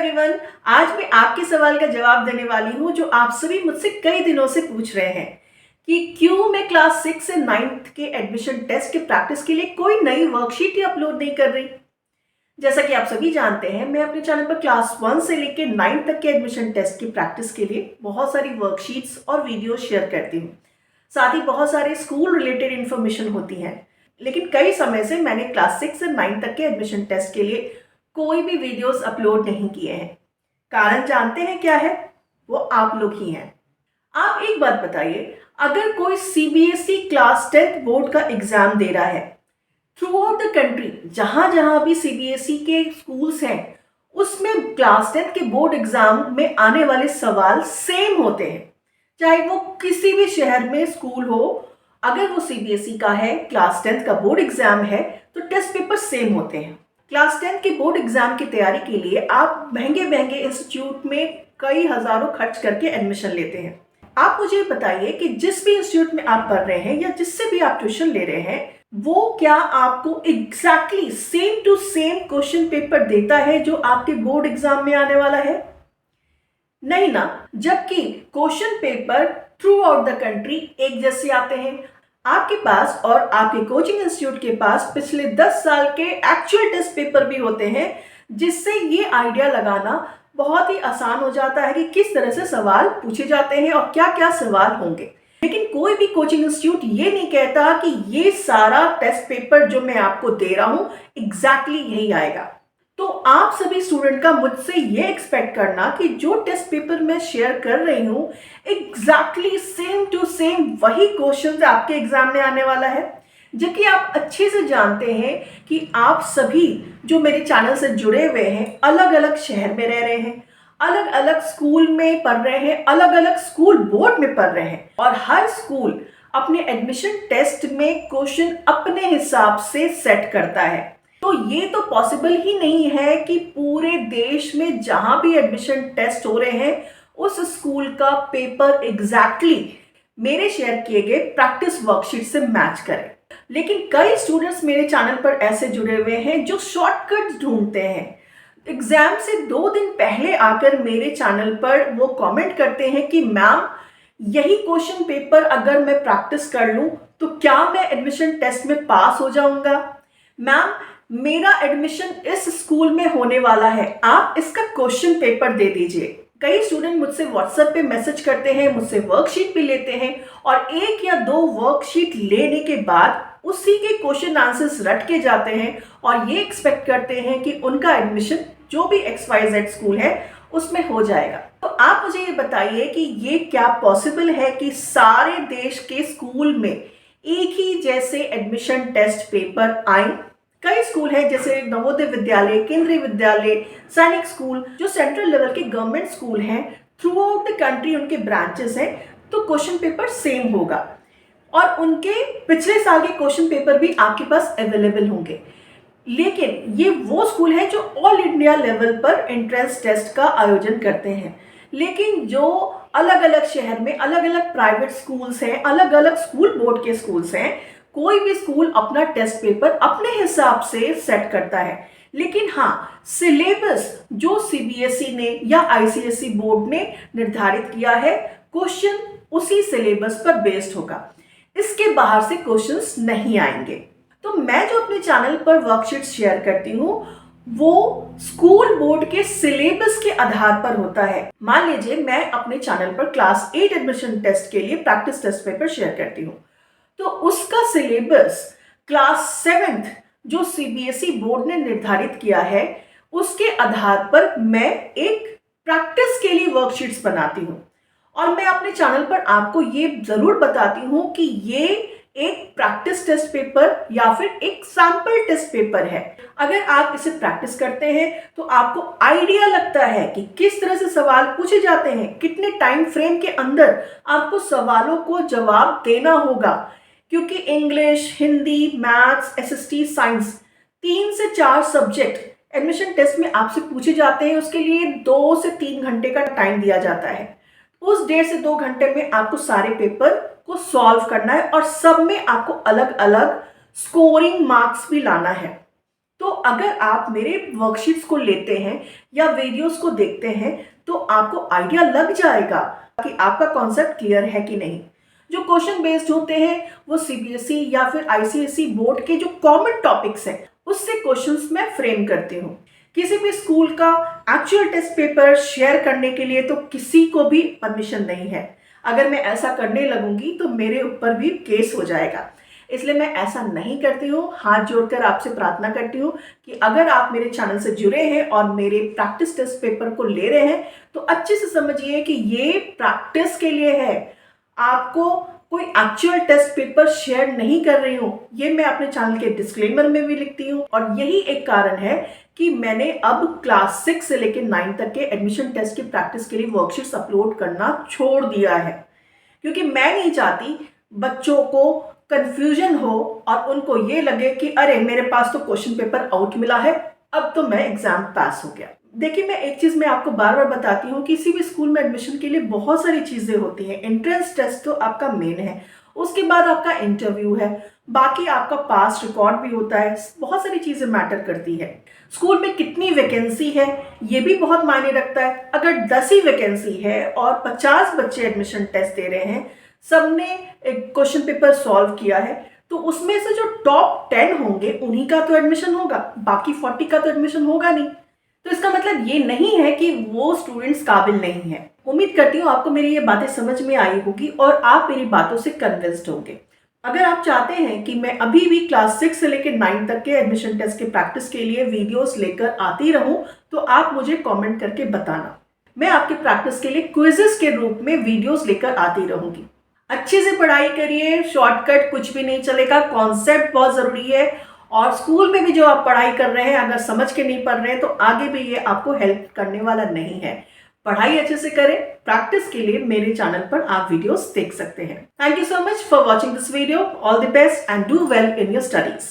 Everyone. आज मैं आपके सवाल का जवाब देने वाली हूँ जो आप सभी मुझसे कई दिनों से पूछ रहे हैं कि क्यों मैं क्लास 6 से 9th के एडमिशन टेस्ट के प्रैक्टिस के लिए कोई नई वर्कशीट ही अपलोड नहीं कर रही। जैसा कि आप सभी जानते हैं, मैं अपने चैनल पर क्लास 1 से लेकर 9th तक के एडमिशन टेस्ट की प्रैक्टिस के लिए बहुत सारी वर्कशीट्स और वीडियो शेयर करती हूँ। साथ ही बहुत सारे स्कूल रिलेटेड इन्फॉर्मेशन होती है। लेकिन कई समय से मैंने क्लास 6 से 9 तक के एडमिशन टेस्ट के लिए कोई भी वीडियोस अपलोड नहीं किए हैं। कारण जानते हैं क्या है? वो आप लोग ही हैं। आप एक बात बताइए, अगर कोई सीबीएसई क्लास 10th बोर्ड का एग्जाम दे रहा है थ्रू आउट द कंट्री, जहां जहां भी सीबीएसई के स्कूल्स हैं, उसमें क्लास 10th के बोर्ड एग्जाम में आने वाले सवाल सेम होते हैं, चाहे वो किसी भी शहर में स्कूल हो। अगर वो सीबीएसई का है, क्लास 10th का बोर्ड एग्जाम है, तो टेस्ट पेपर सेम होते हैं। क्लास 10th के बोर्ड एग्जाम की तैयारी के लिए आप महंगे महंगे इंस्टीट्यूट में कई हजारों खर्च करके एडमिशन लेते हैं। आप मुझे बताइए कि जिस भी इंस्टीट्यूट में आप पढ़ रहे हैं या जिससे भी आप ट्यूशन ले रहे हैं, वो क्या आपको exactly same to same question paper देता है जो आपके बोर्ड एग्जाम में आने वाला है? नहीं ना। जबकि question paper through out the country एक जैसे आते हैं। आपके पास और आपके कोचिंग इंस्टीट्यूट के पास पिछले 10 साल के एक्चुअल टेस्ट पेपर भी होते हैं, जिससे ये आइडिया लगाना बहुत ही आसान हो जाता है कि किस तरह से सवाल पूछे जाते हैं और क्या क्या सवाल होंगे। लेकिन कोई भी कोचिंग इंस्टीट्यूट ये नहीं कहता कि ये सारा टेस्ट पेपर जो मैं आपको दे रहा हूं एग्जैक्टली यही आएगा। तो आप सभी स्टूडेंट का मुझसे ये एक्सपेक्ट करना कि जो टेस्ट पेपर मैं शेयर कर रही हूँ एग्जैक्टली सेम टू सेम वही क्वेश्चन आपके एग्जाम में आने वाला है। जबकि आप अच्छे से जानते हैं कि आप सभी जो मेरे चैनल से जुड़े हुए हैं अलग अलग शहर में रह रहे हैं, अलग अलग स्कूल में पढ़ रहे हैं, अलग अलग स्कूल बोर्ड में पढ़ रहे हैं, और हर स्कूल अपने एडमिशन टेस्ट में क्वेश्चन अपने हिसाब से सेट करता है। तो ये तो पॉसिबल ही नहीं है कि पूरे देश में जहां भी एडमिशन टेस्ट हो रहे हैं उस स्कूल का पेपर एग्जैक्टली मेरे शेयर किए गए प्रैक्टिस वर्कशीट से मैच करे। लेकिन कई स्टूडेंट्स मेरे चैनल पर ऐसे जुड़े हुए हैं जो शॉर्टकट्स ढूंढते हैं। एग्जाम से 2 दिन पहले आकर मेरे चैनल पर वो कमेंट करते हैं कि मैम, यही क्वेश्चन पेपर अगर मैं प्रैक्टिस कर लूं तो क्या मैं एडमिशन टेस्ट में पास हो जाऊंगा? मैम, मेरा एडमिशन इस स्कूल में होने वाला है, आप इसका क्वेश्चन पेपर दे दीजिए। कई स्टूडेंट मुझसे व्हाट्सएप पे मैसेज करते हैं, मुझसे वर्कशीट भी लेते हैं, और 1 या 2 वर्कशीट लेने के बाद उसी के क्वेश्चन आंसर्स रट के जाते हैं और ये एक्सपेक्ट करते हैं कि उनका एडमिशन जो भी XYZ स्कूल है उसमें हो जाएगा। तो आप मुझे ये बताइए कि ये क्या पॉसिबल है कि सारे देश के स्कूल में एक ही जैसे एडमिशन टेस्ट पेपर आए? कई स्कूल हैं जैसे नवोदय विद्यालय, केंद्रीय विद्यालय, सैनिक स्कूल, जो सेंट्रल लेवल के गवर्नमेंट स्कूल हैं, थ्रू आउट द कंट्री उनके ब्रांचेस हैं, तो क्वेश्चन पेपर सेम होगा और उनके पिछले साल के क्वेश्चन पेपर भी आपके पास अवेलेबल होंगे। लेकिन ये वो स्कूल है जो ऑल इंडिया लेवल पर एंट्रेंस टेस्ट का आयोजन करते हैं। लेकिन जो अलग अलग शहर में अलग अलग प्राइवेट स्कूल्स हैं, अलग अलग स्कूल बोर्ड के स्कूल्स हैं, कोई भी स्कूल अपना टेस्ट पेपर अपने हिसाब से सेट करता है। लेकिन हाँ, सिलेबस जो सीबीएसई ने या आईसीएसई बोर्ड ने निर्धारित किया है, क्वेश्चन उसी सिलेबस पर बेस्ड होगा। इसके बाहर से क्वेश्चंस नहीं आएंगे। तो मैं जो अपने चैनल पर वर्कशीट्स शेयर करती हूँ वो स्कूल बोर्ड के सिलेबस के आधार पर होता है। मान लीजिए मैं अपने चैनल पर क्लास 8 एडमिशन टेस्ट के लिए प्रैक्टिस टेस्ट पेपर शेयर करती हूँ, तो उसका सिलेबस क्लास 7th जो सीबीएसई बोर्ड ने निर्धारित किया है उसके आधार पर मैं एक प्रैक्टिस के लिए वर्कशीट्स बनाती हूँ। और मैं अपने चैनल पर आपको ये जरूर बताती हूँ कि ये एक प्रैक्टिस टेस्ट पेपर या फिर एक सैंपल टेस्ट पेपर है। अगर आप इसे प्रैक्टिस करते हैं तो आपको आइडिया लगता है कि किस तरह से सवाल पूछे जाते हैं, कितने टाइम फ्रेम के अंदर आपको सवालों को जवाब देना होगा। क्योंकि English, Hindi, maths, SST, science 3 से 4 सब्जेक्ट एडमिशन टेस्ट में आपसे पूछे जाते हैं। उसके लिए 2 से 3 घंटे का टाइम दिया जाता है। उस 1.5 से 2 घंटे में आपको सारे पेपर को सॉल्व करना है और सब में आपको अलग अलग स्कोरिंग मार्क्स भी लाना है। तो अगर आप मेरे वर्कशीट्स को लेते हैं या वीडियोस को देखते हैं तो आपको आइडिया लग जाएगा कि आपका कॉन्सेप्ट क्लियर है कि नहीं। जो क्वेश्चन बेस्ड होते हैं वो सीबीएसई या फिर आईसीएसई बोर्ड के जो कॉमन टॉपिक्स हैं उससे क्वेश्चंस मैं फ्रेम करती हूँ। किसी भी स्कूल का एक्चुअल टेस्ट पेपर शेयर करने के लिए तो किसी को भी परमिशन नहीं है। अगर मैं ऐसा करने लगूंगी तो मेरे ऊपर भी केस हो जाएगा, इसलिए मैं ऐसा नहीं करती हूँ। हाथ जोड़कर आपसे प्रार्थना करती हूँ कि अगर आप मेरे चैनल से जुड़े हैं और मेरे प्रैक्टिस टेस्ट पेपर को ले रहे हैं तो अच्छे से समझिए कि ये प्रैक्टिस के लिए है। आपको कोई एक्चुअल टेस्ट पेपर शेयर नहीं कर रही हूँ, ये मैं अपने चैनल के डिस्क्लेमर में भी लिखती हूँ। और यही एक कारण है कि मैंने अब क्लास 6 से लेकर 9 तक के एडमिशन टेस्ट की प्रैक्टिस के लिए वर्कशीट्स अपलोड करना छोड़ दिया है, क्योंकि मैं नहीं चाहती बच्चों को कंफ्यूजन हो और उनको ये लगे कि अरे मेरे पास तो क्वेश्चन पेपर आउट मिला है, अब तो मैं एग्जाम पास हो गया। देखिए, मैं एक चीज मैं आपको बार बार बताती हूँ, किसी भी स्कूल में एडमिशन के लिए बहुत सारी चीजें होती हैं। एंट्रेंस टेस्ट तो आपका मेन है, उसके बाद आपका इंटरव्यू है, बाकी आपका पास रिकॉर्ड भी होता है, बहुत सारी चीजें मैटर करती है। स्कूल में कितनी वैकेंसी है ये भी बहुत मायने रखता है। अगर 10 ही वैकेंसी है और 50 बच्चे एडमिशन टेस्ट दे रहे हैं, सबने एक क्वेश्चन पेपर सॉल्व किया है, तो उसमें से जो टॉप 10 होंगे उन्हीं का तो एडमिशन होगा, बाकी 40 का तो एडमिशन होगा नहीं। तो इसका मतलब ये नहीं है कि वो स्टूडेंट्स काबिल नहीं है। उम्मीद करती हूँ आपको मेरी ये बातें समझ में आई होगी और आप मेरी बातों से कन्विंस्ड होंगे। अगर आप चाहते हैं कि मैं अभी भी क्लास 6 से लेकर 9 तक के एडमिशन टेस्ट के प्रैक्टिस के लिए वीडियोस लेकर आती रहूं तो आप मुझे कमेंट करके बताना। मैं आपके प्रैक्टिस के लिए क्विजेस के रूप में वीडियोस लेकर आती रहूंगी। अच्छे से पढ़ाई करिए, शॉर्टकट कुछ भी नहीं चलेगा, कॉन्सेप्ट बहुत जरूरी है। और स्कूल में भी जो आप पढ़ाई कर रहे हैं अगर समझ के नहीं पढ़ रहे हैं तो आगे भी ये आपको हेल्प करने वाला नहीं है। पढ़ाई अच्छे से करें। प्रैक्टिस के लिए मेरे चैनल पर आप वीडियोस देख सकते हैं। Thank you so much for watching this video. All the best and do well in your studies.